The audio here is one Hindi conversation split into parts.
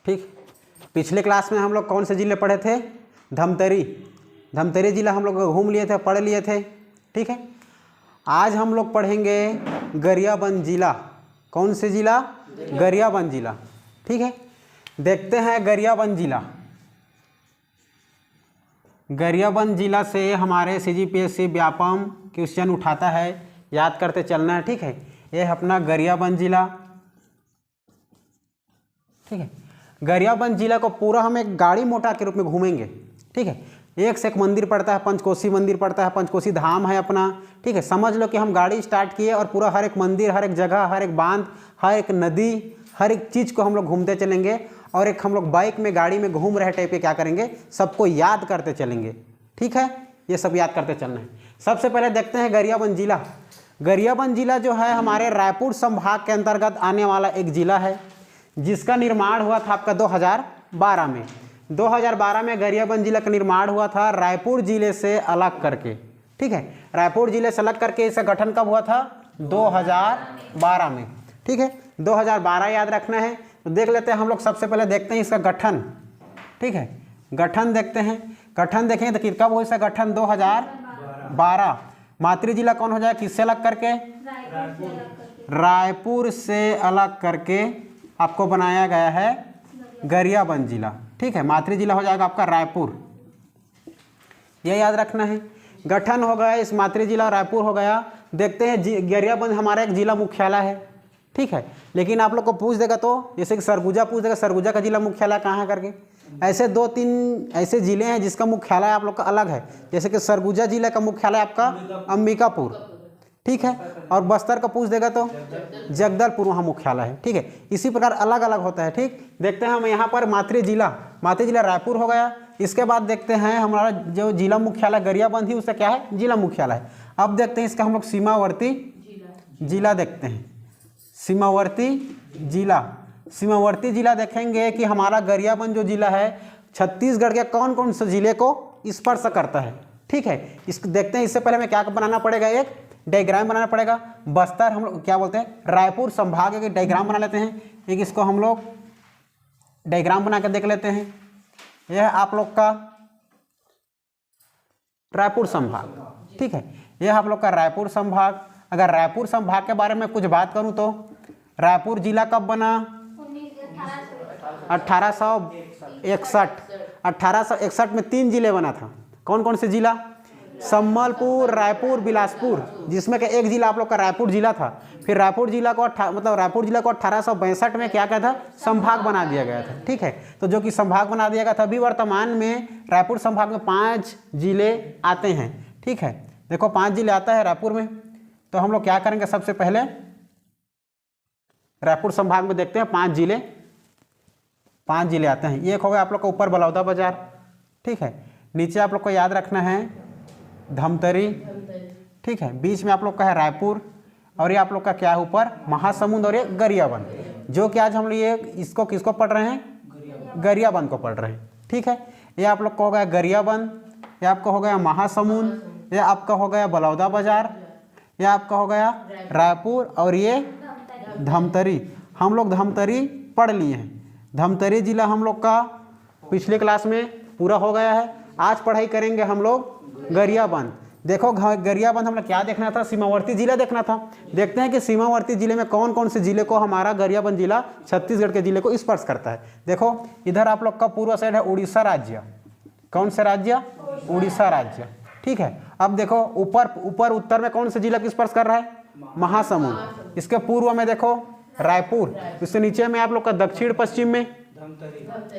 ठीक, पिछले क्लास में हम लोग कौन से जिले पढ़े थे? धमतरी। धमतरी जिला हम लोग घूम लिए थे, पढ़ लिए थे। ठीक है, आज हम लोग पढ़ेंगे गरियाबंद जिला। कौन से जिला? गरियाबंद जिला। ठीक है, देखते हैं गरियाबंद जिला। गरियाबंद जिला से हमारे CGPSC व्यापम क्वेश्चन उठाता है, याद करते चलना है। ठीक है, ये अपना गरियाबंद जिला। ठीक है, गरियाबंद जिला को पूरा हम एक गाड़ी मोटर के रूप में घूमेंगे। ठीक है, एक से एक मंदिर पड़ता है, पंचकोशी मंदिर पड़ता है, पंचकोशी धाम है अपना। ठीक है, समझ लो कि हम गाड़ी स्टार्ट किए और पूरा हर एक मंदिर, हर एक जगह, हर एक बांध, हर एक नदी, हर एक चीज़ को हम लोग घूमते चलेंगे और एक हम लोग बाइक में, गाड़ी में घूम रहे टाइप के क्या करेंगे, सबको याद करते चलेंगे। ठीक है, ये सब याद करते चलना है। सबसे पहले देखते हैं गरियाबंद जिला। गरियाबंद जिला जो है हमारे रायपुर संभाग के अंतर्गत आने वाला एक जिला है, जिसका निर्माण हुआ था आपका 2012 में। 2012 में गरियाबंद जिला का निर्माण हुआ था रायपुर जिले से अलग करके। ठीक है, रायपुर जिले से अलग करके इसका गठन कब हुआ था? 2012 में। ठीक है, 2012 याद रखना है। तो देख लेते हैं हम लोग, सबसे पहले देखते हैं इसका गठन। ठीक है, गठन देखते हैं। गठन देखेंगे तो कब हुआ इसका गठन? 2012। मातृ जिला कौन हो जाए? किससे अलग करके? रायपुर से अलग करके आपको बनाया गया है गरियाबंद जिला। ठीक है, मातृ जिला हो जाएगा आपका रायपुर, यह याद रखना है। गठन हो गया इस मातृ जिला, रायपुर हो गया। देखते हैं गरियाबंद हमारा एक जिला मुख्यालय है। ठीक है, लेकिन आप लोग को पूछ देगा तो, जैसे कि सरगुजा पूछ देगा, सरगुजा का जिला मुख्यालय कहाँ है करके। ऐसे 2-3 ऐसे जिले हैं जिसका मुख्यालय आप लोग का अलग है। जैसे कि सरगुजा जिला का मुख्यालय आपका अंबिकापुर। ठीक है, और बस्तर का पूछ देगा तो जगदलपुर वहाँ मुख्यालय है। ठीक है, इसी प्रकार अलग अलग होता है। ठीक, देखते हैं हम यहाँ पर मातृ जिला रायपुर हो गया। इसके बाद देखते हैं हमारा जो जिला मुख्यालय गरियाबंद ही, उसका क्या है? जिला मुख्यालय। अब देखते हैं इसका हम लोग सीमावर्ती जिला देखते हैं। सीमावर्ती जिला, सीमावर्ती जिला देखेंगे कि हमारा गरियाबंद जो जिला है छत्तीसगढ़ के कौन कौन से जिले को स्पर्श करता है। ठीक है, इसको देखते हैं। इससे पहले हमें क्या बनाना पड़ेगा? एक डायग्राम बनाना पड़ेगा। बस्तर हम लोग क्या बोलते हैं? रायपुर संभाग के डायग्राम बना लेते हैं। एक इसको हम लोग डायग्राम बना कर देख लेते हैं। यह आप लोग का रायपुर संभाग। ठीक है, यह आप लोग का रायपुर संभाग। अगर रायपुर संभाग के बारे में कुछ बात करूं तो रायपुर जिला कब बना? 1861। 1861 में 3 जिले बना था। कौन कौन से जिला? सम्बलपुर, रायपुर, बिलासपुर, जिसमें कि एक जिला आप लोग का रायपुर जिला था। फिर रायपुर जिला को रायपुर जिला को 1862 में क्या था? संभाग बना दिया गया था। ठीक है, तो जो कि संभाग बना दिया गया था, अभी वर्तमान में रायपुर संभाग में 5 जिले आते हैं। ठीक है, देखो 5 जिले आता है रायपुर में। तो हम लोग क्या करेंगे? सबसे पहले रायपुर संभाग में देखते हैं 5 जिले आते हैं। एक हो गया आप लोग का ऊपर बलौदा बाजार। ठीक है, नीचे आप लोग को याद रखना है धमतरी। ठीक है, बीच में आप लोग का है रायपुर, और ये आप लोग का क्या है? ऊपर महासमुंद, और ये गरियाबंद। जो कि आज हम लोग ये इसको किसको पढ़ रहे हैं? गरियाबंद को पढ़ रहे हैं। ठीक है, ये आप लोग को हो गया गरियाबंद, ये आपका हो गया महासमुंद, ये आपका हो गया बलौदा बाजार, ये आपका हो गया रायपुर, और ये धमतरी। हम लोग धमतरी पढ़ लिए हैं। धमतरी जिला हम लोग का पिछले क्लास में पूरा हो गया है। आज पढ़ाई करेंगे हम लोग गरियाबंद। देखो गरियाबंद हम लोग क्या देखना था? सीमावर्ती जिला देखना था। देखते हैं कि सीमावर्ती जिले में कौन कौन से जिले को हमारा गरियाबंद जिला छत्तीसगढ़ के जिले को स्पर्श करता है। देखो इधर आप लोग का पूर्व साइड है उड़ीसा राज्य। कौन सा राज्य? उड़ीसा राज्य। ठीक है, अब देखो ऊपर उत्तर में कौन से जिला को स्पर्श कर रहा है? महासमुंद। इसके पूर्व में देखो रायपुर, इसके नीचे में आप लोग का दक्षिण पश्चिम में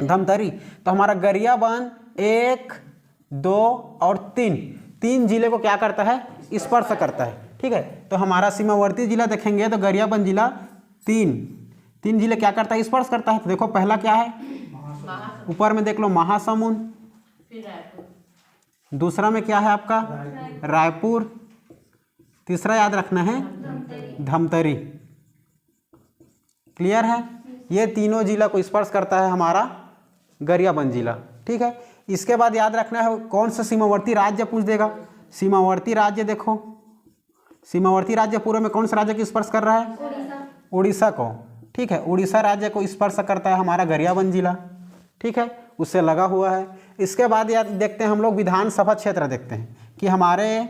धमतरी। तो हमारा गरियाबंद 1, 2 और 3 जिले को क्या करता है? स्पर्श करता है। ठीक है, तो हमारा सीमावर्ती जिला देखेंगे तो गरियाबंद जिला 3 जिले क्या करता है? स्पर्श करता है। तो देखो पहला क्या है? ऊपर में देख लो महासमुंद, दूसरा में क्या है आपका? रायपुर, तीसरा याद रखना है धमतरी। क्लियर है? ये तीनों जिला को स्पर्श करता है हमारा गरियाबंद जिला। ठीक है, इसके बाद याद रखना है कौन सा सीमावर्ती राज्य पूछ देगा। सीमावर्ती राज्य देखो, सीमावर्ती राज्य पूर्व में कौन सा राज्य की स्पर्श कर रहा है? उड़ीसा को। ठीक है। उड़ीसा राज्य को स्पर्श करता है हमारा गरियाबंद जिला, ठीक है, उससे लगा हुआ है। इसके बाद याद देखते हैं हम लोग विधानसभा क्षेत्र देखते हैं कि हमारे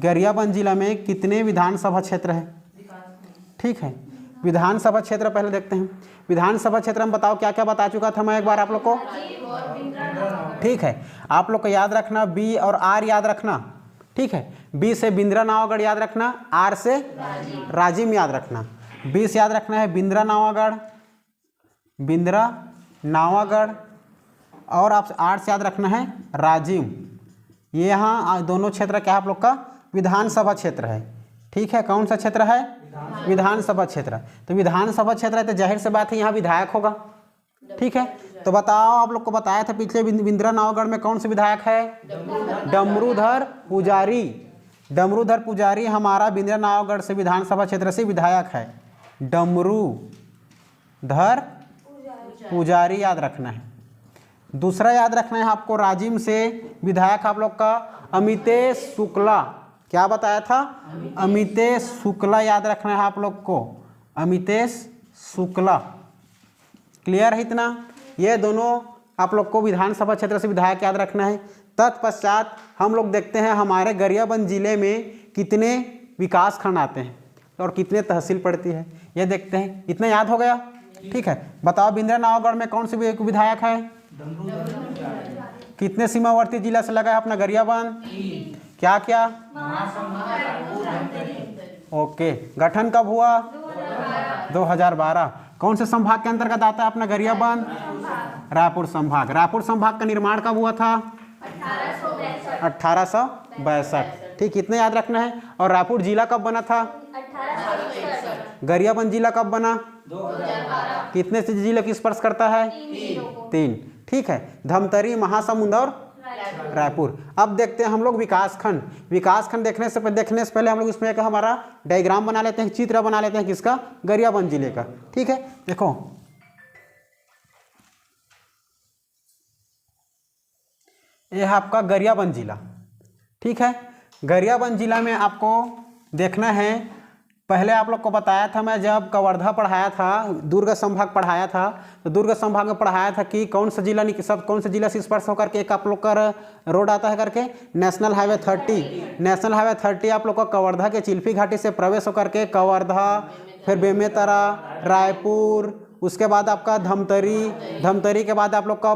गरियाबंद जिला में कितने विधानसभा क्षेत्र है, ठीक है। विधानसभा क्षेत्र पहले देखते हैं। विधानसभा क्षेत्र में बताओ क्या क्या बता चुका था मैं एक बार आप लोग को, ठीक है। आप लोग को याद रखना बी और आर याद रखना, ठीक है। बी से बिंद्रा नावागढ़ याद रखना, आर से राजिम याद रखना। बी से याद रखना है बिंद्रा नावागढ़, बिंद्रा नावागढ़, और आप आर से याद रखना है राजिम। ये यहाँ दोनों क्षेत्र क्या है आप लोग का विधानसभा क्षेत्र है, ठीक है। कौन सा क्षेत्र है, विधानसभा क्षेत्र। तो विधानसभा क्षेत्र है तो जाहिर से बात है यहाँ विधायक होगा, ठीक है। तो बताओ आप लोग को बताया था पिछले बिंद्रा नावगढ़ में कौन से विधायक है, डमरूधर पुजारी। डमरूधर पुजारी हमारा बिंद्रा नावगढ़ से विधानसभा क्षेत्र से विधायक है, डमरूधर पुजारी याद रखना है। दूसरा याद रखना है आपको राजिम से विधायक आप लोग का अमितेश शुक्ला, क्या बताया था, अमितेश शुक्ला याद रखना है आप लोग को, अमितेश शुक्ला। क्लियर है इतना। ये दोनों आप लोग को विधानसभा क्षेत्र से विधायक याद रखना है। तत्पश्चात हम लोग देखते हैं हमारे गरियाबंद जिले में कितने विकास खंड आते हैं और कितने तहसील पड़ती है, ये देखते हैं। इतना याद हो गया, ठीक है। बताओ बिंद्रा नावगढ़ में कौन से विधायक है, कितने सीमावर्ती जिला से लगा है अपना गरियाबंद, क्या क्या, ओके। गठन कब हुआ, 2012। कौन से संभाग के अंतर्गत आता है अपना गरियाबंद, रायपुर संभाग। रायपुर संभाग का निर्माण कब हुआ था, 1862, ठीक, इतने याद रखना है। और रायपुर जिला कब बना था, 1861। गरियाबंद जिला कब बना, 2012। कितने से जिले की स्पर्श करता है, 3, ठीक है। धमतरी, महासमुंद और रायपुर। अब देखते हैं हम लोग विकासखंड। विकासखंड देखने से पहले हम लोग इसमें एक हमारा डायग्राम बना लेते हैं, चित्र बना लेते हैं किसका, गरियाबंद जिले का, ठीक है। देखो ये है आपका गरियाबंद जिला, ठीक है। गरियाबंद जिला में आपको देखना है, पहले आप लोग को बताया था मैं जब कवर्धा पढ़ाया था, दुर्ग संभाग पढ़ाया था, तो दुर्ग संभाग में पढ़ाया था कि कौन सा जिला कौन सा जिला से स्पर्श होकर के एक आप लोग का रोड आता है करके, नेशनल हाईवे 30। नेशनल हाईवे 30 आप लोग का कवर्धा के चिल्फी घाटी से प्रवेश होकर के कवर्धा, फिर बेमेतरा, रायपुर, उसके बाद आपका धमतरी, धमतरी के बाद आप लोग का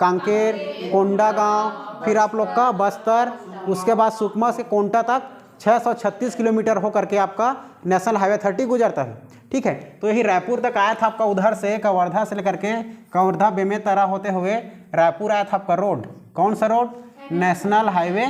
कांकेर, कोंडागांव, फिर आप लोग का बस्तर, उसके बाद सुकमा से कोंटा तक 636 किलोमीटर हो करके आपका नेशनल हाईवे 30 गुजरता है, ठीक है। तो यही रायपुर तक आया था आपका, उधर से कवर्धा से लेकर के कवर्धा बेमेतरा होते हुए रायपुर आया था आपका रोड। कौन सा रोड, नेशनल हाईवे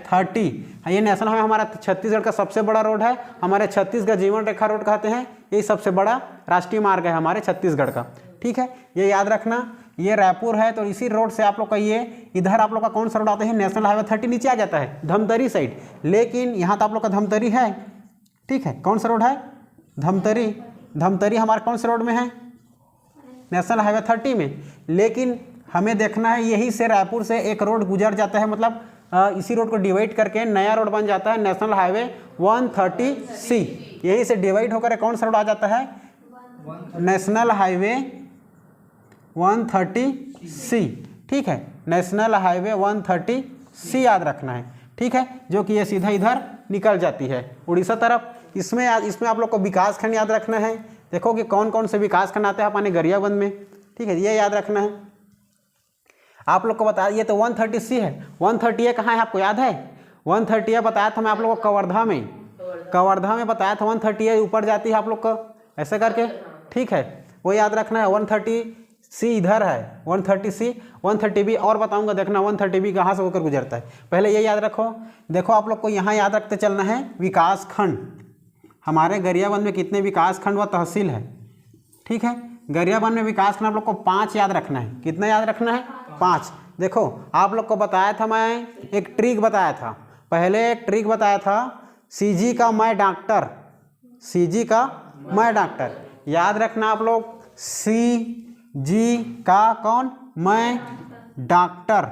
30। ये नेशनल हाईवे हमारा छत्तीसगढ़ का सबसे बड़ा रोड है, हमारे छत्तीसगढ़ जीवन रेखा रोड कहते हैं, यही सबसे बड़ा राष्ट्रीय मार्ग है हमारे छत्तीसगढ़ का, ठीक है। ये याद रखना, ये रायपुर है तो इसी रोड से आप लोग का ये इधर आप लोग का कौन सा रोड आता है, नेशनल हाईवे 30 नीचे आ जाता है धमतरी साइड, लेकिन यहाँ तो आप लोग का धमतरी है, ठीक है। कौन सा रोड है, धमतरी। धमतरी हमारे कौन से रोड में है, नेशनल हाईवे 30 में, लेकिन हमें देखना है यही से रायपुर से एक रोड गुजर जाता है, मतलब इसी रोड को डिवाइड करके नया रोड बन जाता है नेशनल हाईवे 130C। यही से डिवाइड होकर कौन सा रोड आ जाता है, नेशनल हाईवे 130C, ठीक है। नेशनल हाईवे 130C याद रखना है, ठीक है, जो कि ये सीधा इधर निकल जाती है उड़ीसा तरफ। इसमें आप लोग को विकास खंड याद रखना है। देखो कि कौन कौन से विकास खंड आते हैं अपने गरियाबंद में, ठीक है, ये याद रखना है। आप लोग को बता, ये तो 130C है, 130A कहाँ है आपको याद है, 130A बताया था मैं आप लोग को कवर्धा में, कवर्धा में बताया था 130A ऊपर जाती है आप लोग को ऐसे करके, ठीक है, वो याद रखना है। 130C इधर है, 130C, 130B और बताऊंगा, देखना 130B कहाँ से होकर गुजरता है, पहले ये याद रखो। देखो आप लोग को यहाँ याद रखते चलना है विकास खंड, हमारे गरियाबंद में कितने विकास खंड व तहसील है, ठीक है। गरियाबंद में विकास खंड आप लोग को 5 याद रखना है। कितना याद रखना है, 5। देखो आप लोग को बताया था मैं एक ट्रिक बताया था, पहले एक ट्रिक बताया था, CG का मैं डॉक्टर, CG का मैं डॉक्टर, याद रखना आप लोग, CG का कौन, मैं डॉक्टर,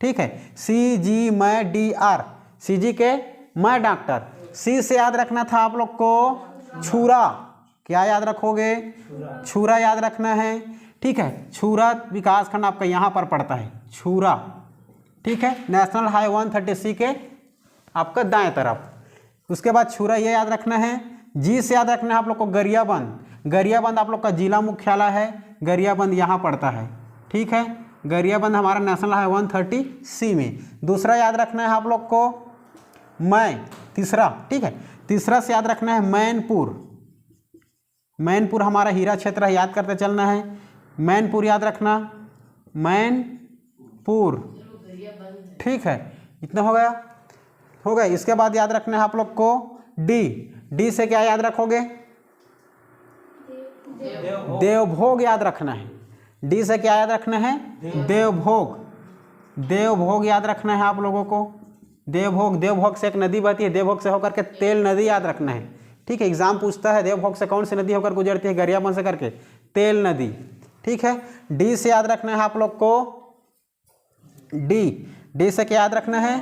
ठीक है, CG मैं DR, CG के मैं डॉक्टर। C से याद रखना था आप लोग को छुरा, क्या याद रखोगे? छुरा याद रखना है। ठीक है, छुरा विकासखंड आपका यहाँ पर पड़ता है, छुरा। ठीक है, नेशनल हाईवे 130C के आपका दाएं तरफ। उसके बाद छुरा ये याद रखना है। जी से याद रखना है आप लोग को गरियाबंद। गरियाबंद आप लोग का जिला मुख्यालय है, गरियाबंद यहाँ पड़ता है। ठीक है, गरियाबंद हमारा नेशनल हाईवे 130C में। दूसरा याद रखना है आप लोग को तीसरा। ठीक है, तीसरा से याद रखना है मैनपुर। मैनपुर हमारा हीरा क्षेत्र है, याद करते चलना है। मैनपुर याद रखना, मैनपुर। ठीक है, इतना हो गया, हो गया। इसके बाद याद रखना है आप लोग को डी। डी से क्या याद रखोगे? देवभोग याद रखना है। डी से क्या याद रखना है? देवभोग। देवभोग याद रखना है आप लोगों को। देवभोग, देवभोग से एक नदी बहती है, देवभोग से होकर के तेल नदी याद रखना है। ठीक है, एग्जाम पूछता है देवभोग से कौन सी नदी होकर गुजरती है? गरियाबंद से करके तेल नदी। ठीक है, डी से याद रखना है आप लोग को डी। डी से क्या याद रखना है?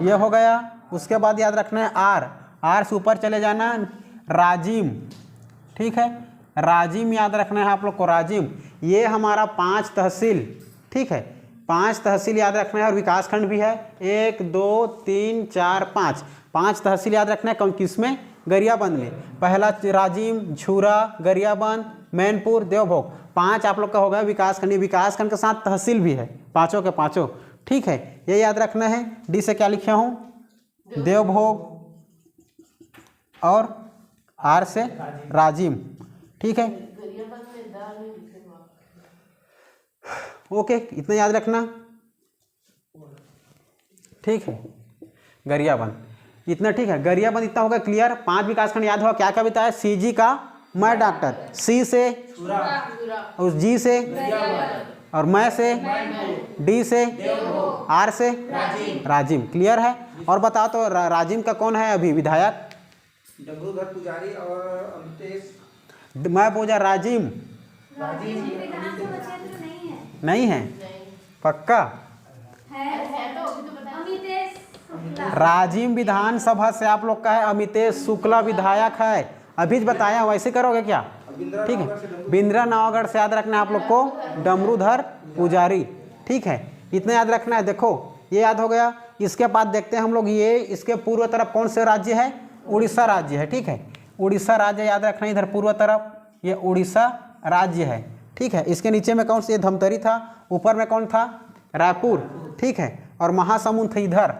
ये हो गया। उसके बाद याद रखना है आर। आर से ऊपर चले जाना, राजिम। ठीक है, राजिम याद रखना है आप लोग को, राजिम। ये हमारा 5 तहसील। ठीक है, 5 तहसील याद रखना है और विकासखंड भी है, 1 2 3 4 5। 5 तहसील याद रखना है। कौन किसमें? गरियाबंद में। पहला राजिम, छुरा, गरियाबंद, मैनपुर, देवभोग। 5 आप लोग का हो गया विकासखंड। विकासखंड के साथ तहसील भी है, पाँचों के पाँचों। ठीक है, ये याद रखना है। डी से क्या लिखे हूँ? देवभोग। और आर से राजिम। ठीक है, ओके, इतना याद रखना। ठीक है, गरियाबंद इतना। ठीक है, गरियाबंद इतना होगा क्लियर। 5 विकासखंड याद होगा। क्या क्या बताया? सीजी का मैं डॉक्टर, सी से, उस जी से, और मैं से, डी से, आर से, राजिम। क्लियर है? और बताओ तो राजिम का कौन है अभी विधायक? डमरूधर पुजारी और अमितेश। मैं पूछा राजिम नहीं है? पक्का? राजिम विधानसभा से आप लोग का है, अमितेश शुक्ला विधायक है। अभी बताया, वैसे करोगे क्या? ठीक है, बिंद्रा नवागढ़ से याद रखना है आप लोग को डमरूधर पुजारी। ठीक है, इतना याद रखना है। देखो ये याद हो गया। इसके बाद देखते हैं हम लोग, ये इसके पूर्व तरफ कौन से राज्य है? उड़ीसा राज्य है। ठीक है, उड़ीसा राज्य याद रखना है। इधर पूर्व तरफ ये उड़ीसा राज्य है। ठीक है, इसके नीचे में कौन सा? ये धमतरी था। ऊपर में कौन था? रायपुर। ठीक है, और महासमुंद था इधर,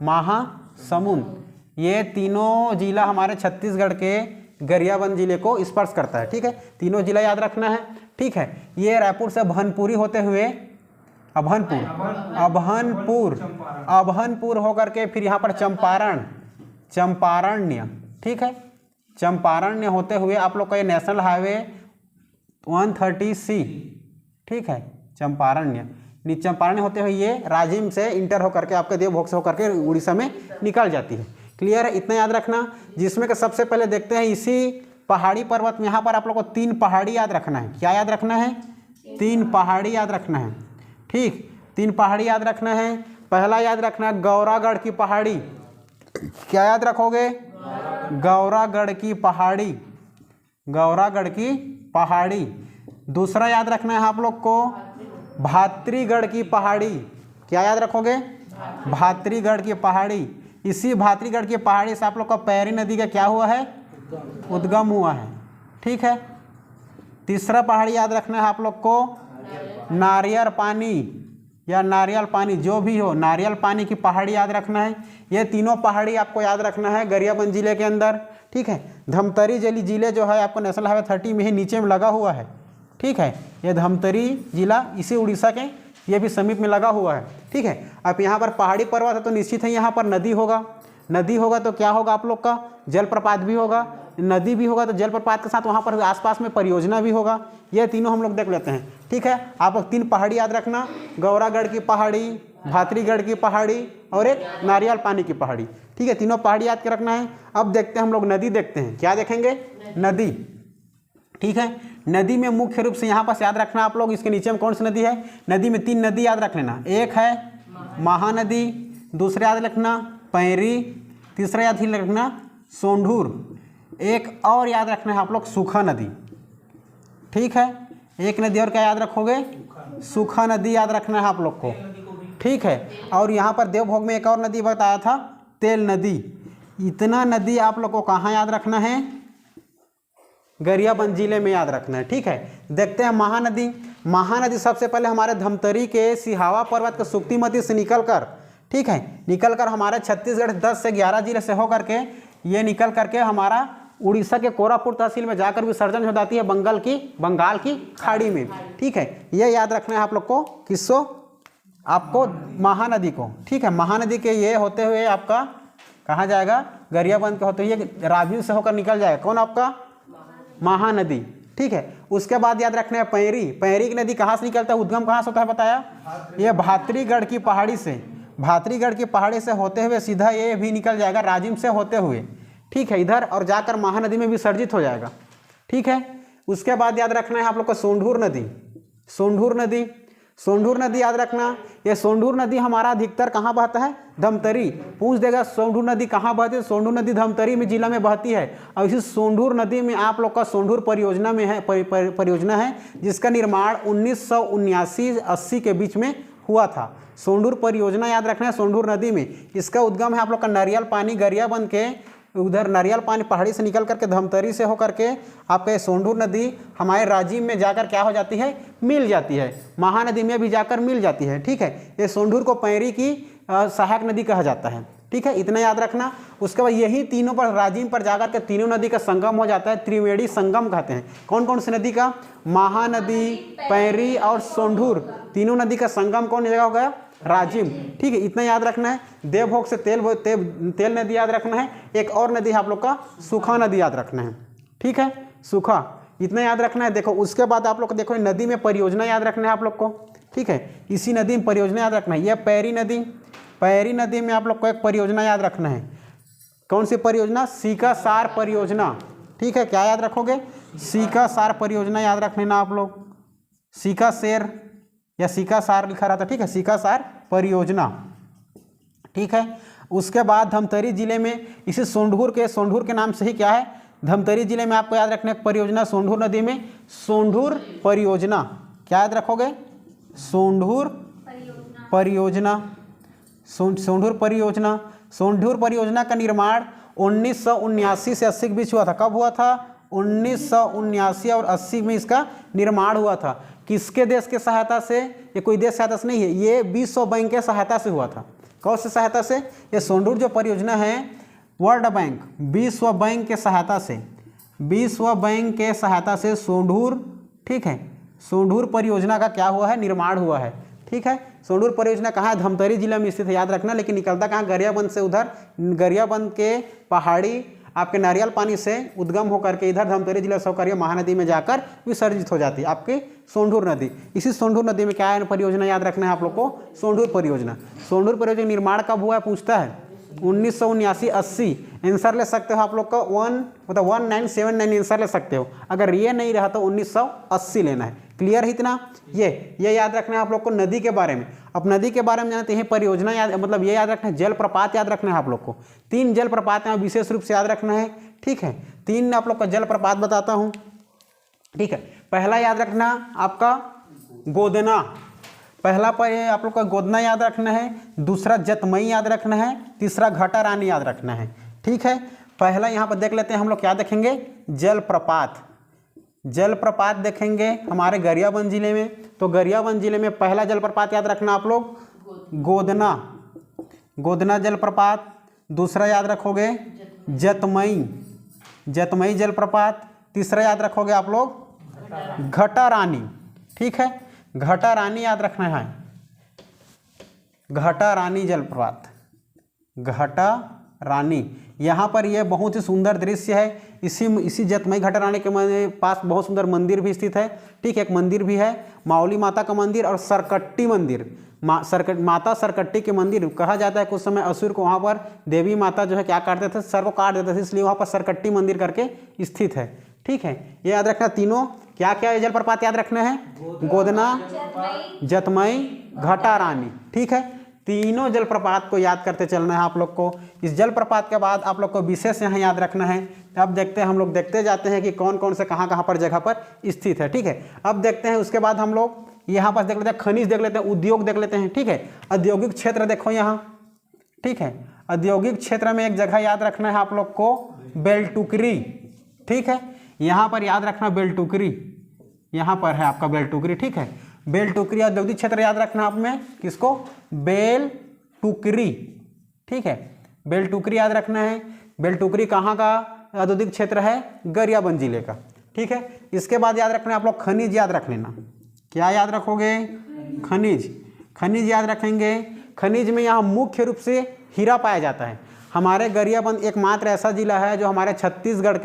महासमुंद। ये तीनों जिला हमारे छत्तीसगढ़ के गरियाबंद जिले को स्पर्श करता है। ठीक है, तीनों जिला याद रखना है। ठीक है, ये रायपुर से भनपुरी होते हुए अभनपुर होकर के फिर यहाँ पर चंपारण्य। ठीक है, चंपारण्य होते हुए आप लोग का ये नेशनल हाईवे 130C। ठीक है, चंपारण्य होते हुए ये राजिम से इंटर होकर के आपका देवभोग से होकर के उड़ीसा में निकल जाती है। क्लियर है? इतना याद रखना। जिसमें कि सबसे पहले देखते हैं इसी पहाड़ी पर्वत में, यहाँ पर आप लोग को 3 पहाड़ी याद रखना है। क्या याद रखना है? 3 पहाड़ी याद रखना है। ठीक, 3 पहाड़ी याद रखना है। पहला याद रखना है गौरागढ़ की पहाड़ी। क्या याद रखोगे? गौरागढ़ की पहाड़ी, गौरागढ़ की पहाड़ी। दूसरा याद रखना है आप लोग को भातरीगढ़ की पहाड़ी। क्या याद रखोगे? भातरीगढ़ की पहाड़ी। इसी भातरीगढ़ की पहाड़ी से आप लोग का पैरी नदी का क्या हुआ है? उद्गम हुआ है। ठीक है, तीसरा पहाड़ी याद रखना है आप लोग को नारियल पानी या नारियल पानी, जो भी हो, नारियल पानी की पहाड़ी याद रखना है। ये तीनों पहाड़ी आपको याद रखना है गरियाबंद जिले के अंदर। ठीक है, धमतरी जिले जो है आपको नेशनल हाईवे 30 में ही नीचे में लगा हुआ है। ठीक है, ये धमतरी जिला इसी उड़ीसा के ये भी समीप में लगा हुआ है। ठीक है, अब यहाँ पर पहाड़ी पर्वत है तो निश्चित है यहाँ पर नदी होगा। नदी होगा तो क्या होगा आप लोग का? जलप्रपात भी होगा। नदी भी होगा तो जलप्रपात के साथ वहाँ पर आसपास में परियोजना भी होगा। ये तीनों हम लोग देख लेते हैं। ठीक है, आप लोग 3 पहाड़ी याद रखना, गौरागढ़ की पहाड़ी, भातरीगढ़ की पहाड़ी और एक नारियल पानी की पहाड़ी। ठीक है, तीनों पहाड़ी याद के रखना है। अब देखते हैं हम लोग नदी देखते हैं। क्या देखेंगे? नदी। ठीक है, नदी में मुख्य रूप से यहाँ पर याद रखना आप लोग, इसके नीचे में कौन सी नदी है? नदी में 3 नदी याद रख लेना। एक है महानदी, दूसरा याद रखना पैरी, तीसरा याद ही रखना सोंढूर। एक और याद रखना है आप लोग, सूखा नदी। ठीक है, एक नदी और क्या याद रखोगे, सूखा नदी याद रखना है आप लोग को। ठीक है, और यहाँ पर देवभोग में एक और नदी बताया था, तेल नदी। इतना नदी आप लोग को कहाँ याद रखना है, गरियाबंद जिले में याद रखना है। ठीक है, देखते हैं महानदी। महानदी सबसे पहले हमारे धमतरी के सिहावा पर्वत के सुक्तिमती से निकलकर, ठीक है, निकलकर हमारे छत्तीसगढ़ 10 से 11 जिले से होकर के ये निकल करके हमारा उड़ीसा के कोरापुट तहसील में जाकर विसर्जन हो जाती है बंगाल की खाड़ी में। ठीक है, ये याद रखना है आप लोग को, किसको, आपको महानदी को। ठीक है, महानदी के ये होते हुए आपका कहाँ जाएगा, गरियाबंद के होते हुए राजू से होकर निकल जाएगा, कौन आपका, महानदी। ठीक है, उसके बाद याद रखना है पैरी। पैरी की नदी कहाँ से निकलता है, उद्गम कहाँ से होता है बताया, ये भातरीगढ़ की पहाड़ी से, भातरीगढ़ की पहाड़ी से होते हुए सीधा ये भी निकल जाएगा राजिम से होते हुए। ठीक है, इधर और जाकर महानदी में विसर्जित हो जाएगा। ठीक है, उसके बाद याद रखना है आप लोग को सोंढूर नदी। सोंढूर नदी, सोंढूर नदी याद रखना, ये सोंढूर नदी हमारा अधिकतर कहाँ बहता है, धमतरी। पूछ देगा सोंढूर नदी कहाँ बहती है, सोंढूर नदी धमतरी में जिला में बहती है। और इसी सोंढूर नदी में आप लोग का सोंढूर परियोजना में है, परियोजना है जिसका निर्माण 1979-80 के बीच में हुआ था। सोंढूर परियोजना याद रखना है सोंढूर नदी में। इसका उद्गम है आप लोग का नारियल पानी गरियाबंद के उधर, नारियल पानी पहाड़ी से निकल करके धमतरी से होकर के आपका सोंढूर नदी हमारे राजिम में जाकर क्या हो जाती है, मिल जाती है, महानदी में भी जाकर मिल जाती है। ठीक है, ये सोंढूर को पैरी की सहायक नदी कहा जाता है। ठीक है, इतना याद रखना। उसके बाद यही तीनों पर राजिम पर जाकर के तीनों नदी का संगम हो जाता है, त्रिवेणी संगम कहते हैं। कौन कौन सी नदी का, महानदी, पैरी और सोंढूर, तीनों नदी का संगम कौन जगह हो गया, राजिम। ठीक है, इतना याद रखना है। देवभोग से तेल नदी याद रखना है। एक और नदी है आप लोग का सूखा नदी याद रखना है। ठीक है, सूखा, इतना याद रखना है। देखो उसके बाद आप लोग को देखो नदी में परियोजना याद रखना है आप लोग को। ठीक है, इसी नदी में परियोजना याद रखना है। यह पैरी नदी, पैरी नदी में आप लोग को एक परियोजना याद रखना है। कौन सी परियोजना, सीकासार परियोजना। ठीक है, क्या याद रखोगे, सीकासार परियोजना याद रखना ना आप लोग। सीकासेर या सीकासार लिखा रहता। ठीक है, सीकासार परियोजना। ठीक है, उसके बाद धमतरी जिले में इसी सोंढूर के नाम से ही क्या है, धमतरी जिले में आपको याद रखना है परियोजना सोंढूर नदी में सोंढूर परियोजना। क्या याद रखोगे, सोंढूर परियोजना, सोंढूर परियोजना। सोंढूर परियोजना का निर्माण 1979 से 80 के बीच हुआ था। कब हुआ था, 1979 और 80 में इसका निर्माण हुआ था। किसके देश के सहायता से, ये कोई देश सहायता से नहीं है, ये विश्व बैंक के सहायता से हुआ था। कौन से सहायता से, ये सोंढूर जो परियोजना है वर्ल्ड बैंक, विश्व बैंक के सहायता से, विश्व बैंक के सहायता से सोंढूर, ठीक है, सोंढूर परियोजना का क्या हुआ है, निर्माण हुआ है। ठीक है, सोंढूर परियोजना कहाँ है, धमतरी जिला में स्थित है, याद रखना। लेकिन निकलता कहाँ, गरियाबंद से। उधर गरियाबंद के पहाड़ी आपके नारियल पानी से उद्गम होकर के इधर धमतरी जिला से होकर महानदी में जाकर विसर्जित हो जाती है आपकी सोंढूर नदी। इसी सोंढूर नदी में क्या है, परियोजना याद रखना है आप लोग को, सोंढूर परियोजना। सोंढूर परियोजना निर्माण कब हुआ है पूछता है, 1979-80। आंसर ले सकते हो आप लोग का 1979 आंसर ले सकते हो। अगर ये नहीं रहा तो 1980 लेना है। क्लियर है इतना, ये याद रखना है आप लोग को नदी के बारे में। अब नदी के बारे में जानते हैं, परियोजना याद, मतलब ये याद रखना है, जलप्रपात याद रखना है आप लोग को। 3 जलप्रपात यहाँ विशेष रूप से याद रखना है। ठीक है, 3 आप लोग का जलप्रपात बताता हूँ। ठीक है, पहला याद रखना आपका गोदना, पहला पर आप लोग का गोदना याद रखना है। दूसरा जतमई याद रखना है। तीसरा घटा रानी याद रखना है। ठीक है, पहला यहाँ पर देख लेते हैं हम लोग, क्या देखेंगे, जलप्रपात। जलप्रपात देखेंगे हमारे गरियाबंद जिले में। तो गरियाबंद जिले में पहला जलप्रपात याद रखना आप लोग, गोदना, गोदना जलप्रपात। दूसरा याद रखोगे जतमई, जतमई जलप्रपात। तीसरा याद रखोगे आप लोग घटा रानी। ठीक है, घटा रानी याद रखना है, घटा रानी जलप्रपात, घटा रानी। यहाँ पर यह बहुत ही सुंदर दृश्य है। इसी जतमई घटा रानी के पास बहुत सुंदर मंदिर भी स्थित है। ठीक है, एक मंदिर भी है, मावली माता का मंदिर और सरकट्टी मंदिर, माता सरकट्टी के मंदिर कहा जाता है। कुछ समय असुर को वहाँ पर देवी माता जो है क्या काटते थे, सर को काट देते थे, इसलिए वहाँ पर सरकट्टी मंदिर करके स्थित है। ठीक है, ये याद रखना। तीनों क्या क्या जलप्रपात याद रखना है, गोदना, जतमई, घटा रानी। ठीक है, तीनों जलप्रपात को याद करते चलना है आप लोग को। इस जलप्रपात के बाद आप लोग को विशेष यहाँ याद रखना है। अब देखते हैं, हम लोग देखते जाते हैं कि कौन कौन से कहाँ कहाँ पर जगह पर स्थित है। ठीक है, अब देखते हैं उसके बाद हम लोग यहाँ पर देख लेते हैं, खनिज देख लेते हैं, उद्योग देख लेते हैं। ठीक है, औद्योगिक क्षेत्र देखो यहाँ। ठीक है, औद्योगिक क्षेत्र में एक जगह याद रखना है आप लोग को, बेलटुकरी। ठीक है, यहाँ पर याद रखना बेलटुकरी, यहाँ पर है आपका बेलटुकरी। ठीक है, बेलटुकरी औद्योगिक क्षेत्र याद रखना आप में, किसको? बेलटुकरी। ठीक है, बेलटुकरी याद रखना है। बेलटुकरी कहाँ का औद्योगिक क्षेत्र है? गरियाबंद जिले का। ठीक है, इसके बाद याद रखना आप लोग खनिज याद रख लेना। क्या याद रखोगे? खनिज। खनिज याद रखेंगे। खनिज में यहाँ मुख्य रूप से हीरा पाया जाता है। हमारे गरियाबंद एकमात्र ऐसा जिला है जो हमारे छत्तीसगढ़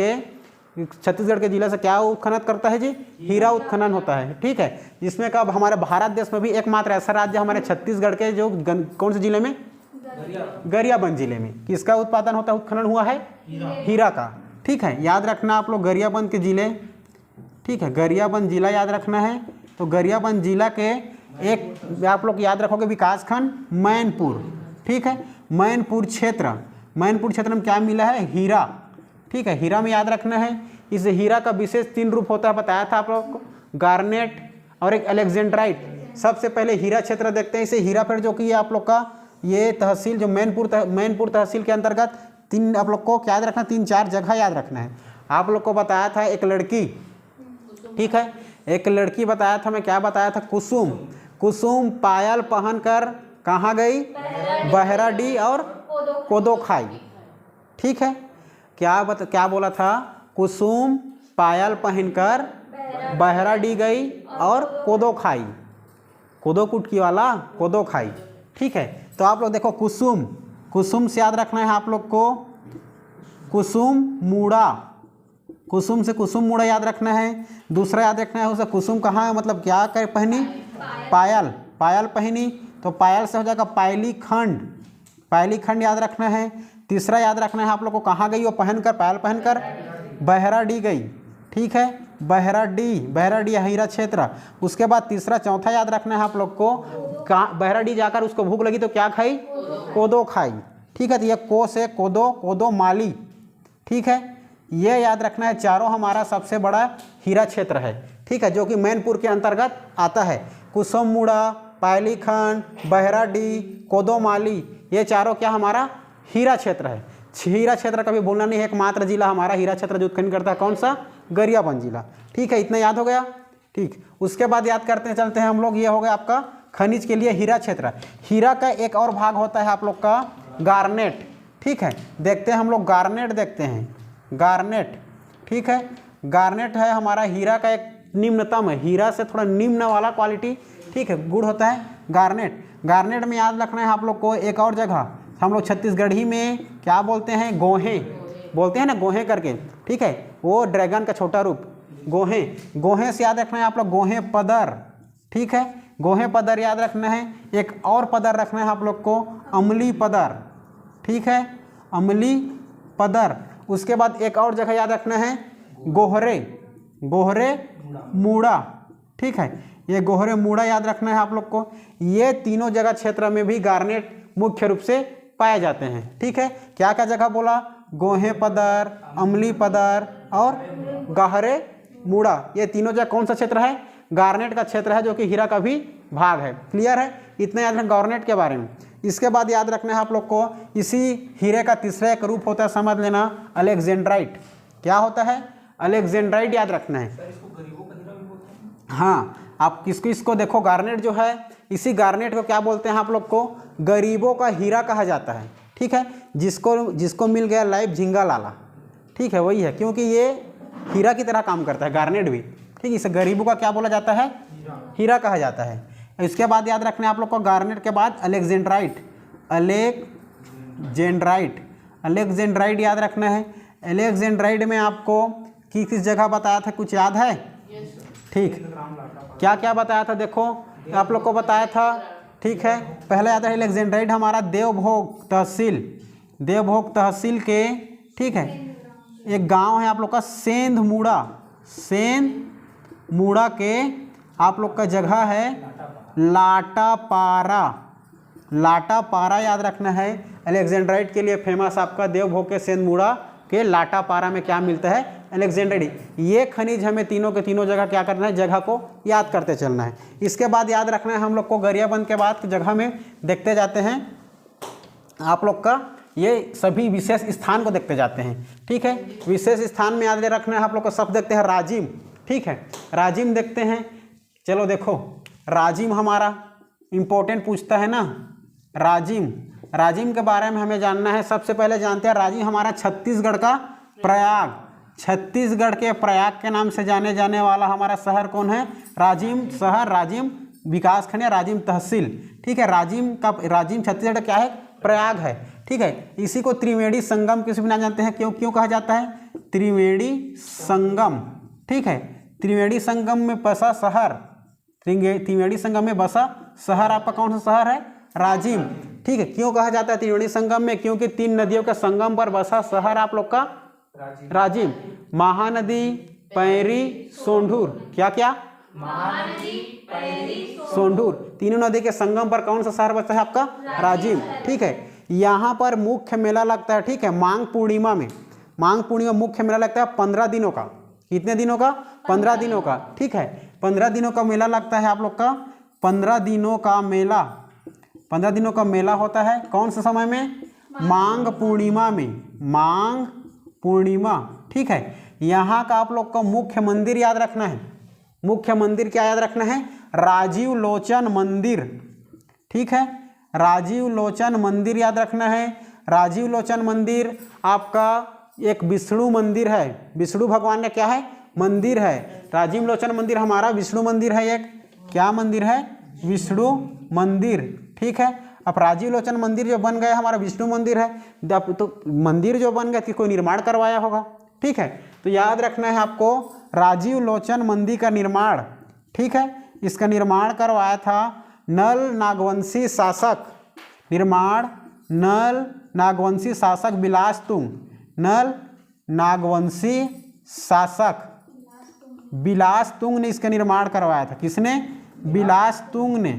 के जिला से क्या उत्खनन करता है जी? हीरा उत्खनन होता है। ठीक है, जिसमें कब हमारे भारत देश में भी एकमात्र ऐसा राज्य हमारे छत्तीसगढ़ के जो कौन से जिले में? गरियाबंद जिले में किसका उत्पादन होता है, उत्खनन हुआ है? हीरा का। ठीक है, याद रखना आप लोग गरियाबंद के जिले। ठीक है, गरियाबंद जिला याद रखना है। तो गरियाबंद जिला के एक आप लोग याद रखोगे विकासखंड मैनपुर। ठीक है, मैनपुर क्षेत्र में क्या मिला है? हीरा। ठीक है, हीरा में याद रखना है। इस हीरा का विशेष 3 रूप होता है, बताया था आप लोग को, गार्नेट और एक अलेक्जेंड्राइट। सबसे पहले हीरा क्षेत्र देखते हैं। इसे हीराफेड जो कि आप लोग का ये तहसील जो मैनपुर तहसील के अंतर्गत 3 आप लोग को क्या याद रखना, 3-4 जगह याद रखना है। आप लोग को बताया था एक लड़की। ठीक है, एक लड़की बताया था, मैं क्या बताया था? कुसुम पायल पहनकर कहाँ गई? बहराडी और कोदो खाई। ठीक है, क्या बोला था? कुसुम पायल पहनकर बहराडी गई और कोदो खाई। कोदो कुटकी वाला कोदो खाई। ठीक है, तो आप लोग देखो कुसुम से याद रखना है आप लोग को कुसुम से कुसुम मूड़ा याद रखना है। दूसरा याद रखना है उसे कुसुम कहाँ मतलब क्या कर पहनी? पायल पहनी। तो पायल से हो जाएगा पायली खंड याद रखना है। तीसरा याद रखना है आप लोग को कहाँ गई वो पायल पहनकर? बहराडी गई। ठीक है, बहराडी हीरा क्षेत्र। उसके बाद चौथा याद रखना है आप लोग को, बहराडी जाकर उसको भूख लगी तो क्या खाई? कोदो खाई। ठीक है, तो ये को से कोदो माली। ठीक है, ये याद रखना है। चारों हमारा सबसे बड़ा हीरा क्षेत्र है। ठीक है, जो कि मैनपुर के अंतर्गत आता है। कुसुम मूड़ा, पायलीखंड, बहराडी, कोदोमाली, ये चारों क्या हमारा हीरा क्षेत्र है। हीरा क्षेत्र कभी भूलना नहीं है। एकमात्र जिला हमारा हीरा क्षेत्र जो उत्खनन करता है कौन सा? गरियाबंद जिला। ठीक है, इतना याद हो गया। ठीक, उसके बाद याद करते चलते हैं हम लोग, ये हो गया आपका खनिज के लिए हीरा क्षेत्र। हीरा का एक और भाग होता है आप लोग का गार्नेट। ठीक है, देखते हैं हम लोग गार्नेट देखते हैं। गार्नेट, ठीक है, गार्नेट है हमारा हीरा का एक निम्नतम है, हीरा से थोड़ा निम्न वाला क्वालिटी। ठीक है, गुड़ होता है गार्नेट में याद रखना है आप लोग को एक और जगह, हम लोग छत्तीसगढ़ी में क्या बोलते हैं? गोहे बोलते हैं ना, गोहे करके। ठीक है, वो ड्रैगन का छोटा रूप गोहे से याद रखना है आप लोग गोहे पदर। ठीक है, गोहे पदर याद रखना है। एक और पदर रखना है आप लोग को, अमली पदर। ठीक है, अमली पदर। उसके बाद एक और जगह याद रखना है गोहरे मूड़ा। ठीक है, ये गोहरे मूड़ा याद रखना है आप लोग को। ये तीनों जगह क्षेत्र में भी गार्नेट मुख्य रूप से पाए जाते हैं। ठीक है, क्या क्या जगह बोला? गोहे पदर, अमली पदर और गहरे मूड़ा। ये तीनों जगह कौन सा क्षेत्र है? गार्नेट का क्षेत्र है, जो कि हीरा का भी भाग है। क्लियर है? इतना याद रखना गार्नेट के बारे में। इसके बाद याद रखना है आप लोग को, इसी हीरे का तीसरा एक रूप होता है, समझ लेना, अलेक्जेंड्राइट। क्या होता है? अलेक्जेंड्राइट याद रखना है। हाँ, आप इसको देखो, गार्नेट जो है, इसी गार्नेट को क्या बोलते हैं आप लोग को? गरीबों का हीरा कहा जाता है। ठीक है, जिसको मिल गया लाइव झिंगा लाला। ठीक है, वही है, क्योंकि ये हीरा की तरह काम करता है गार्नेट भी। ठीक है, इसे गरीबों का क्या बोला जाता है? हीरा कहा जाता है। इसके बाद याद रखना है आप लोग को, गार्नेट के बाद अलेक्जेंड्राइट याद रखना है। अलेक्जेंड्राइट में आपको किस जगह बताया था, कुछ याद है? ठीक, क्या क्या बताया था? देखो आप लोग को बताया था। ठीक है, पहले आता है अलेक्जेंड्राइट हमारा देवभोग तहसील के, ठीक है, एक गांव है आप लोग का सेंध मूड़ा के आप लोग का जगह है लाटापारा। लाटापारा याद रखना है। अलेक्जेंड्राइट के लिए फेमस आपका देवभोग के सेंदमुड़ा के लाटापारा में क्या मिलता है, अलेक्जेंड्राइट। ये खनिज हमें तीनों के तीनों जगह क्या करना है, जगह को याद करते चलना है। इसके बाद याद रखना है हम लोग को गरियाबंद के बाद जगह में देखते जाते हैं आप लोग का ये सभी विशेष स्थान को देखते जाते हैं। ठीक है, विशेष स्थान में याद रखना है आप लोग को। सब देखते हैं राजिम। ठीक है, राजिम देखते हैं। चलो देखो, राजिम हमारा इम्पोर्टेंट पूछता है ना। राजिम, राजिम के बारे में हमें जानना है। सबसे पहले जानते हैं राजिम हमारा छत्तीसगढ़ का प्रयाग, छत्तीसगढ़ के प्रयाग के नाम से जाने जाने वाला हमारा शहर कौन है, राजिम शहर, राजिम विकास खंड या राजिम तहसील। ठीक है, राजिम छत्तीसगढ़ क्या है, प्रयाग है। ठीक है, इसी को त्रिवेणी संगम किसी भी नाम जानते हैं। क्यों क्यों कहा जाता है, त्रिवेणी संगम। ठीक है, त्रिवेणी संगम में बसा शहर, त्रिवेणी संगम में बसा शहर आपका कौन सा शहर है, राजिम। ठीक है, क्यों कहा जाता है त्रिवेणी संगम में, क्योंकि 3 नदियों के संगम पर बसा शहर आप लोग का राजिम। महानदी, पैरी, सोंढूर, क्या क्या, महानदी, पैरी, सोंढूर, तीनों नदी के संगम पर कौन सा शहर बसा है आपका, राजिम। ठीक है, यहाँ पर मुख्य मेला लगता है। ठीक है, माघ पूर्णिमा में, माघ पूर्णिमा मुख्य मेला लगता है 15 दिनों का। कितने दिनों का, 15 दिनों का। ठीक है, 15 दिनों का मेला लगता है आप लोग का, 15 दिनों का मेला, 15 दिनों का मेला होता है कौन से समय में, माघ पूर्णिमा में, माघ पूर्णिमा। ठीक है, यहाँ का आप लोग को मुख्य मंदिर याद रखना है। मुख्य मंदिर क्या याद रखना है, राजीव लोचन मंदिर। ठीक है, राजीव लोचन मंदिर याद रखना है। राजीव लोचन मंदिर आपका एक विष्णु मंदिर है, विष्णु भगवान का क्या है, मंदिर है। राजीव लोचन मंदिर हमारा विष्णु मंदिर है। एक क्या मंदिर है, विष्णु मंदिर। ठीक है, अब राजीव लोचन मंदिर जो बन गया हमारा विष्णु मंदिर है। अब तो मंदिर जो बन गया कि कोई निर्माण करवाया होगा। ठीक है, तो याद रखना है आपको राजीव लोचन मंदिर का निर्माण। ठीक है, इसका निर्माण करवाया था नल नागवंशी शासक, निर्माण नल नागवंशी शासक बिलासतुंग, नल नागवंशी शासक बिलासतुंग ने इसका निर्माण करवाया था। किसने, बिलासतुंग ने।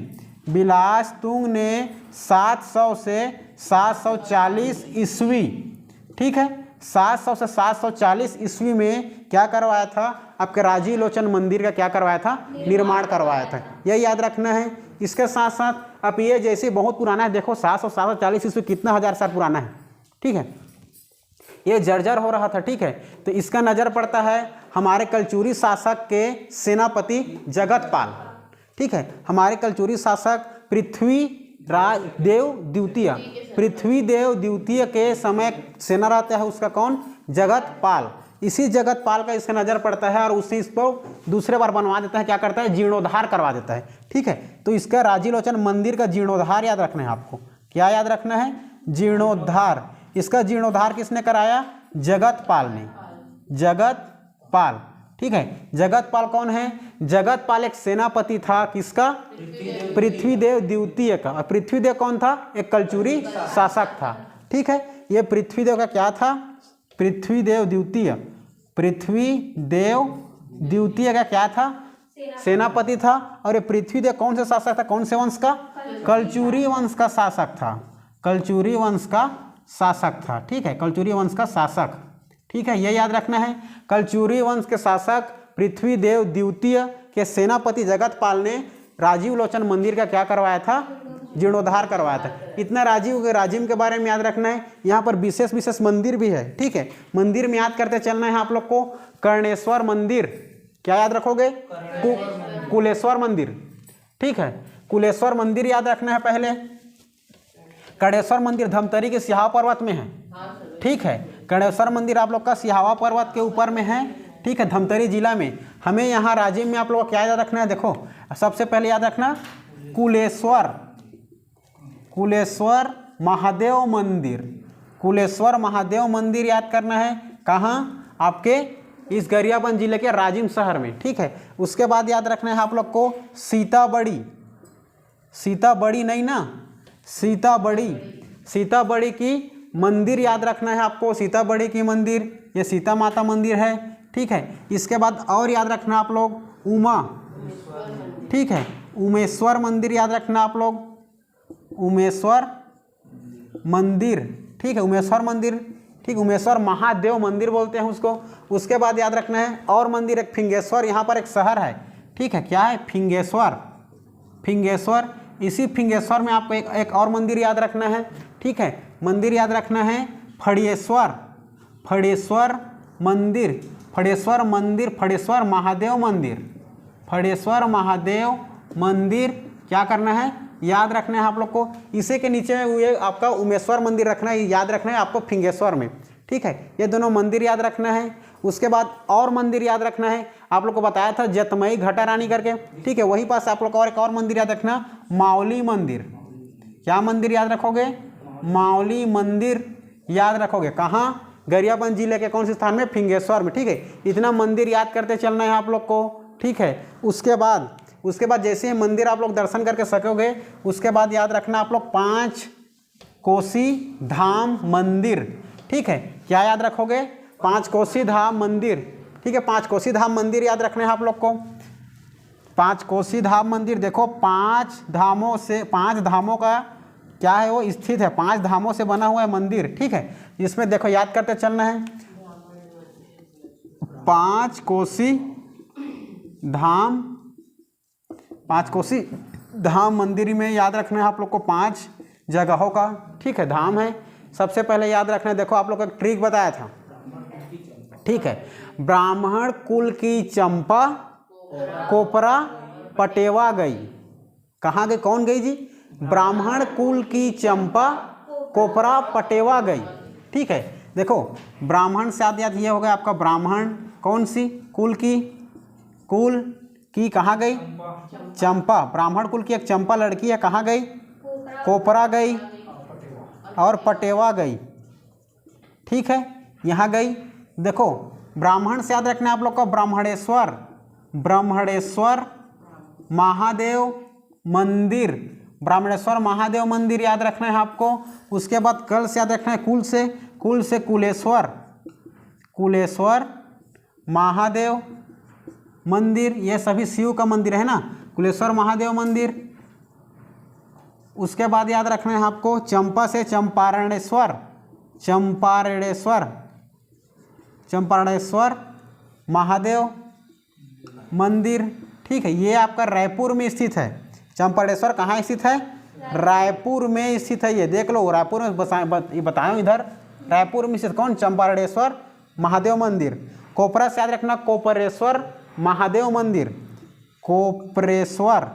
बिलासतुंग ने 700 से 740 ईस्वी, ठीक है, 700 से 740 ईस्वी में क्या करवाया था, आपके राजीव लोचन मंदिर का क्या करवाया था, निर्माण करवाया था। यह याद रखना है। इसके साथ साथ अब ये जैसे बहुत पुराना है, देखो 700 740 ईस्वी कितना हजार साल पुराना है। ठीक है, ये जर्जर हो रहा था। ठीक है, तो इसका नज़र पड़ता है हमारे कलचुरी शासक के सेनापति जगतपाल। ठीक है, हमारे कलचुरी शासक पृथ्वीदेव द्वितीय, पृथ्वीदेव द्वितीय के समय सेना रहता है उसका कौन, जगतपाल। इसी जगतपाल का इसका नज़र पड़ता है और उसी इसको दूसरे बार बनवा देता है, क्या करता है, जीर्णोद्धार करवा देता है। ठीक है, तो इसका राजीव लोचन मंदिर का जीर्णोद्धार याद रखना है आपको। क्या याद रखना है, जीर्णोद्धार। इसका जीर्णोद्धार किसने कराया, जगतपाल ने, जगतपाल। ठीक है, जगतपाल कौन है, जगतपाल एक सेनापति था किसका, पृथ्वीदेव द्वितीय का। और पृथ्वीदेव कौन था, एक कलचुरी शासक था। ठीक है, ये पृथ्वीदेव का क्या था, पृथ्वीदेव द्वितीय, पृथ्वीदेव द्वितीय का क्या था, सेनापति था। और ये पृथ्वीदेव कौन से शासक था, कौन से वंश का, कलचुरी वंश का शासक था, कलचुरी वंश का शासक था। ठीक है, कलचुरी वंश का शासक। ठीक है, ये याद रखना है। कलचुरी वंश के शासक पृथ्वीदेव द्वितीय के सेनापति जगतपाल ने राजीव लोचन मंदिर का क्या करवाया था, जीर्णोद्धार करवाया था। इतना राजिम के बारे में याद रखना है। यहाँ पर विशेष विशेष मंदिर भी है। ठीक है, मंदिर में याद करते चलना है आप लोग को। कर्णेश्वर मंदिर, क्या याद रखोगे, कुलेश्वर मंदिर। ठीक है, कुलेश्वर मंदिर याद रखना है पहले। कर्णेश्वर मंदिर धमतरी के सिहावा पर्वत में है। ठीक है, कर्णेश्वर मंदिर आप लोग का सिहावा पर्वत के ऊपर में है। ठीक है, धमतरी जिला में। हमें यहाँ राजिम में आप लोग को क्या याद रखना है, देखो सबसे पहले याद रखना कुलेश्वर, कुलेश्वर महादेव मंदिर, कुलेश्वर महादेव मंदिर याद करना है। कहाँ, आपके इस गरियाबंद जिले के राजिम शहर में। ठीक है, उसके बाद याद रखना है आप लोग को सीताबड़ी, सीताबड़ी नहीं ना, सीताबड़ी, सीताबड़ी की मंदिर याद रखना है आपको। सीताबड़ी की मंदिर, ये सीता माता मंदिर है। ठीक है, इसके बाद और याद रखना आप लोग उमा, ठीक है, उमेश्वर मंदिर याद रखना आप लोग। उमेश्वर मंदिर, ठीक है, उमेश्वर मंदिर, ठीक, उमेश्वर महादेव मंदिर बोलते हैं उसको। उसके बाद याद रखना है और मंदिर एक फिंगेश्वर, यहाँ पर एक शहर है, ठीक है, क्या है, फिंगेश्वर, फिंगेश्वर। इसी फिंगेश्वर में आपको एक और मंदिर याद रखना है, ठीक है, मंदिर याद रखना है फड़ेश्वर, फड़ेश्वर मंदिर, फड़ेश्वर मंदिर, फड़ेश्वर महादेव मंदिर, फड़ेश्वर महादेव मंदिर क्या करना है, याद रखना है आप लोग को। इसी के नीचे ये आपका उमेश्वर मंदिर रखना है, याद रखना है आपको फिंगेश्वर में, ठीक है, ये दोनों मंदिर याद रखना है। उसके बाद और मंदिर याद रखना है, आप लोग को बताया था जतमई घटा रानी करके, ठीक है, वहीं पास आप लोग को और एक और मंदिर याद रखना, मावली मंदिर। क्या मंदिर याद रखोगे, मावली मंदिर याद रखोगे। कहाँ, गरियाबंद जिले के कौन से स्थान में, फिंगेश्वर में, ठीक है। इतना मंदिर याद करते चलना है आप लोग को, ठीक है। उसके बाद जैसे ही मंदिर आप लोग दर्शन करके सकोगे, उसके बाद याद रखना आप लोग 5 कोसी धाम मंदिर, ठीक है, क्या याद रखोगे, 5 कोसी धाम मंदिर, ठीक है, 5 कोसी धाम मंदिर याद रखना है आप लोग को। 5 कोसी धाम मंदिर, देखो 5 धामों का क्या है, वो स्थित है, 5 धामों से बना हुआ है मंदिर, ठीक है। इसमें देखो याद करते चलना है, 5 कोसी धाम, 5 कोसी धाम मंदिर में याद रखना है आप लोग को 5 जगहों का, ठीक है, धाम है। सबसे पहले याद रखना है, देखो आप लोग को एक ट्रिक बताया था, ठीक है, ब्राह्मण कुल की चंपा कोपरा पटेवा गई। कहाँ गई, कौन गई जी, ब्राह्मण कुल की चंपा कोपरा पटेवा गई, ठीक है। देखो ब्राह्मण से याद ये हो गया आपका, ब्राह्मण कौन सी, कुल की कहाँ गई, चंपा, ब्राह्मण कुल की एक चंपा लड़की है, कहाँ गई, कोपरा गई और पटेवा गई, ठीक है, यहाँ गई। देखो ब्राह्मण से याद रखना है आप लोग को, ब्राह्मणेश्वर, ब्रह्मणेश्वर महादेव मंदिर, ब्राह्मणेश्वर महादेव मंदिर याद रखना है आपको। उसके बाद कल से याद रखना है, कुल से कुलेश्वर, कुलेश्वर महादेव मंदिर, ये सभी शिव का मंदिर है ना, कुलेश्वर महादेव मंदिर। उसके बाद याद रखना है आपको, चंपा से चंपारणेश्वर, चंपारणेश्वर महादेव मंदिर, ठीक है, ये आपका रायपुर में स्थित है। चंपारणेश्वर कहाँ स्थित है, रायपुर में स्थित है, ये देख लो, रायपुर में बताया इधर रायपुर में स्थित कौन, चंपारणेश्वर महादेव मंदिर। कोपरा से याद रखना, कोपरेश्वर महादेव मंदिर, कोपरेश्वर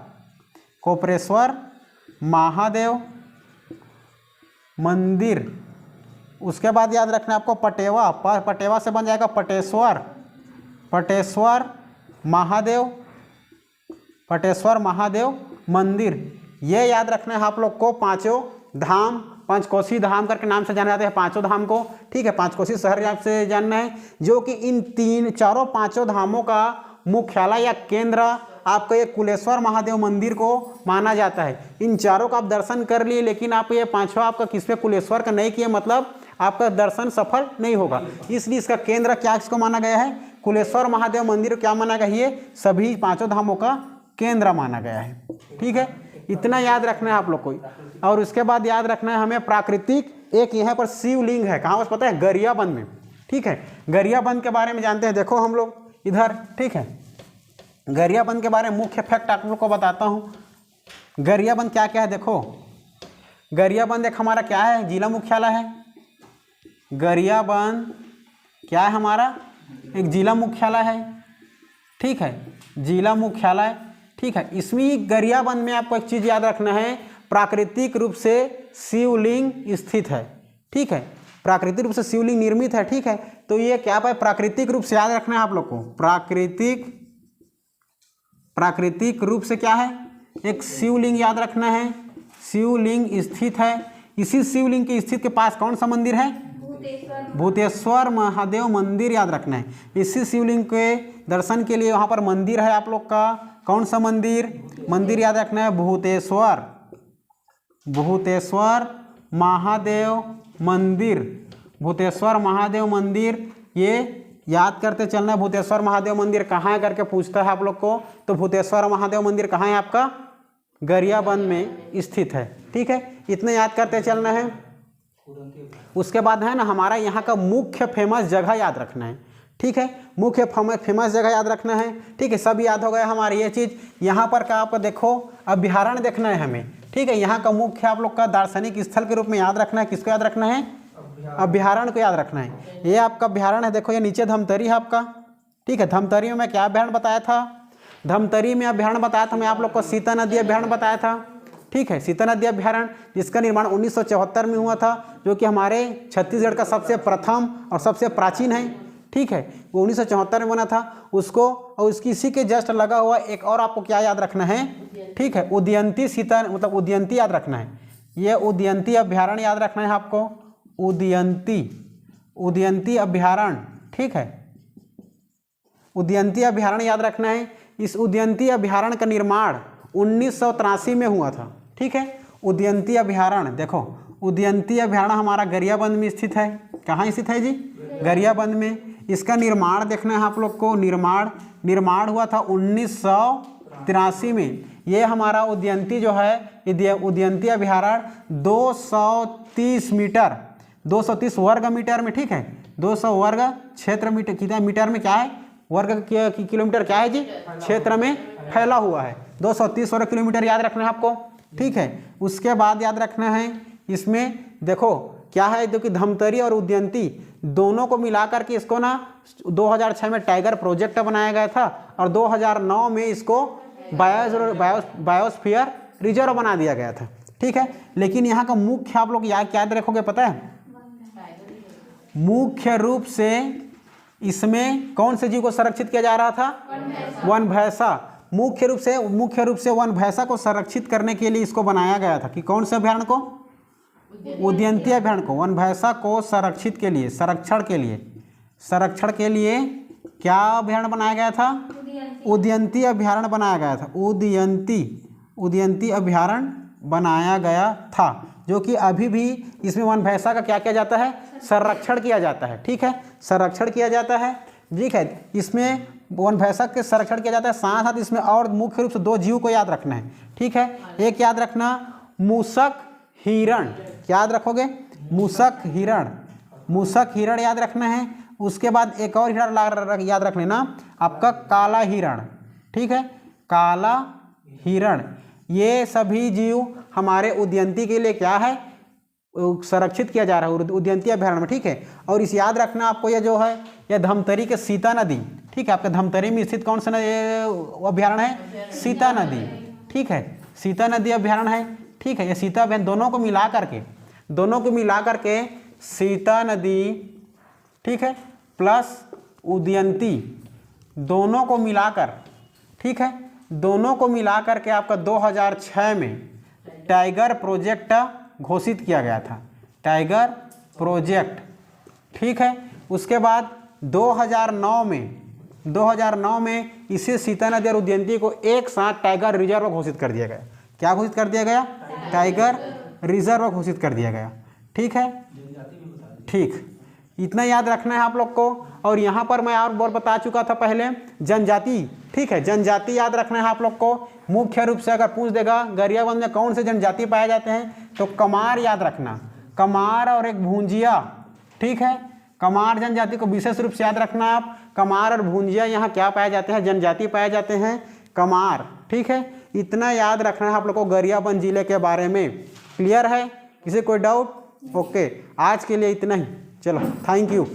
महादेव मंदिर। उसके बाद याद रखना आपको पटेवा से बन जाएगा पटेश्वर महादेव मंदिर। ये याद रखना है आप लोग को, 5 धाम, 5 कोसी धाम करके नाम से जाने जाते हैं 5 धाम को, ठीक है, 5 कोसी शहर से जानना है, जो कि इन 5 धामों का मुख्यालय या केंद्र आपका ये कुलेश्वर महादेव मंदिर को माना जाता है। इन 4 का आप दर्शन कर लिए, लेकिन आप ये 5वां आपका किसमें, कुलेश्वर का नहीं किए, मतलब आपका दर्शन सफल नहीं होगा। इसलिए इसका केंद्र क्या इसको माना गया है, कुलेश्वर महादेव मंदिर क्या माना गया है, ये सभी 5 धामों का केंद्र माना गया है, ठीक है। इतना याद रखना है आप लोग को। और उसके बाद याद रखना है हमें प्राकृतिक, एक यहाँ पर शिवलिंग है, कहाँ पता है, गरियाबंद में, ठीक है। गरियाबंद के बारे में जानते हैं, देखो हम लोग इधर, ठीक है, गरियाबंद के बारे में मुख्य फैक्ट आप लोग को बताता हूँ। गरियाबंद क्या क्या है, देखो गरियाबंद एक हमारा क्या है, जिला मुख्यालय है। गरियाबंद क्या है हमारा, एक जिला मुख्यालय है, ठीक है, जिला मुख्यालय, ठीक है। इसमें गरियाबंद में आपको एक चीज़ याद रखना है, प्राकृतिक रूप से शिवलिंग स्थित है, ठीक है, प्राकृतिक रूप से शिवलिंग निर्मित है, ठीक है। तो ये क्या है, प्राकृतिक रूप से याद रखना है आप लोग को, प्राकृतिक रूप से क्या है, एक शिवलिंग याद रखना है, शिवलिंग स्थित है। इसी शिवलिंग के स्थित के पास कौन सा मंदिर है, भूतेश्वर महादेव मंदिर याद रखना है। इसी शिवलिंग के दर्शन के लिए वहाँ पर मंदिर है आप लोग का, कौन सा मंदिर याद रखना है, भूतेश्वर महादेव मंदिर, भूतेश्वर महादेव मंदिर, ये याद करते चलना। भूतेश्वर महादेव मंदिर कहाँ है करके पूछता है आप लोग को, तो भूतेश्वर महादेव मंदिर कहाँ है आपका, गरियाबंद में स्थित है। ठीक है, इतना याद करते चलना है। उसके बाद है ना हमारा यहाँ का मुख्य फेमस जगह याद रखना है। ठीक है, मुख्य फेमस जगह याद रखना है। ठीक है, सब याद हो गया हमारी ये चीज़। यहाँ पर का आपको देखो अभ्यारण्य देखना है हमें। ठीक है, यहाँ का मुख्य आप लोग का दार्शनिक स्थल के रूप में याद रखना है। किसको याद रखना है? अभ्यारण्य को याद रखना है। ये आपका अभ्यारण्य है, देखो ये नीचे धमतरी है आपका। ठीक है, धमतरी में मैं क्या अभ्यारण्य बताया था? धमतरी में अभ्यारण्य बताया था मैं आप लोग को, सीता नदी अभ्यारण्य बताया था। ठीक है, सीता नदी अभ्यारण्य जिसका निर्माण 1974 में हुआ था, जो कि हमारे छत्तीसगढ़ का सबसे प्रथम और सबसे प्राचीन है। ठीक है, वो 1974 में बना था उसको, और उसकी इसी के जस्ट लगा हुआ एक और आपको क्या याद रखना है? ठीक है, उदयंती सीता मतलब उदयंती याद रखना है। ये उदयंती अभ्यारण्य याद रखना है आपको, उदयंती अभ्यारण्य। ठीक है, उदयंती अभ्यारण्य याद रखना है। इस उदयंती अभ्यारण्य का निर्माण 1983 में हुआ था। ठीक है, उदयंती अभ्यारण्य देखो, उदयंती अभ्यारण्य हमारा गरियाबंद में स्थित है। कहाँ स्थित है जी? गरियाबंद में। इसका निर्माण देखना है आप लोग को। निर्माण हुआ था 1983 में। ये हमारा उदयंती जो है, उदयंती अभ्यारण्य 230 मीटर 230 वर्ग मीटर में, ठीक है, 200 वर्ग क्षेत्र मीटर, कितना मीटर में क्या है, वर्ग किलोमीटर क्या है जी, क्षेत्र में फैला हुआ है। 230 वर्ग किलोमीटर याद रखना है आपको। ठीक है, उसके बाद याद रखना है इसमें देखो क्या है, जो कि धमतरी और उदयंती दोनों को मिलाकर के इसको ना 2006 में टाइगर प्रोजेक्ट बनाया गया था, और 2009 में इसको बायोस्फीयर रिजर्व बना दिया गया था। ठीक है, लेकिन यहाँ का मुख्य आप लोग याद रखोगे, पता है मुख्य रूप से इसमें कौन से जीव को संरक्षित किया जा रहा था? वन भैंसा। मुख्य रूप से वन भैंसा को संरक्षित करने के लिए इसको बनाया गया था। कि कौन से अभ्यारण्य को? उदयंती अभ्यारण्य को। वन भैंसा को संरक्षित के लिए, संरक्षण के लिए क्या अभ्यारण्य बनाया गया था? उदयंती अभ्यारण्य बनाया गया था। उदयंती अभ्यारण्य बनाया गया था, जो कि अभी भी इसमें वन भैंसा का क्या किया जाता है? संरक्षण किया जाता है। ठीक है, संरक्षण किया जाता है। ठीक है, इसमें वन भैंसा के संरक्षण किया जाता है। साथ साथ इसमें और मुख्य रूप से दो जीव को याद रखना है। ठीक है, एक याद रखना मूसक हिरण, क्या याद रखोगे? मूसक हिरण याद रखना है। उसके बाद एक और हिरण याद रख लेना आपका, काला हिरण। ठीक है, काला हिरण। ये सभी जीव हमारे उदयंती के लिए क्या है? संरक्षित किया जा रहा है उदयंती अभ्यारण्य में। ठीक है, और इस याद रखना आपको, ये जो है यह धमतरी के सीता नदी। ठीक है, आपका धमतरी में स्थित कौन सा अभ्यारण्य है? सीता नदी। ठीक है, सीता नदी अभ्यारण्य है। ठीक है, ये सीता अभ्यारण्य दोनों को मिला करके सीता नदी, ठीक है, प्लस उदयंती दोनों को मिलाकर, ठीक है, दोनों को मिलाकर के आपका 2006 में टाइगर प्रोजेक्ट घोषित किया गया था। Tiger project. ठीक है, उसके बाद 2009 में इसे सीता नदी और उदयंती को एक साथ टाइगर रिजर्व घोषित कर दिया गया। क्या घोषित कर दिया गया? टाइगर रिजर्व घोषित कर दिया गया। ठीक है, ठीक, इतना याद रखना है आप लोग को। और यहाँ पर मैं और बता चुका था पहले, जनजाति। ठीक है, जनजाति याद रखना है आप लोग को। मुख्य रूप से अगर पूछ देगा गरियाबंद में कौन से जनजाति पाए जाते हैं, तो कमार याद रखना, कमार और एक भूंजिया। ठीक है, कमार जनजाति को विशेष रूप से याद रखना आप। कमार और भूंजिया यहाँ क्या पाए जाते हैं? जनजाति पाए जाते हैं, कमार। ठीक है, इतना याद रखना है आप लोग को गरियाबंद जिले के बारे में। क्लियर है? किसी कोई डाउट? ओके, आज के लिए इतना ही। चलो, थैंक यू।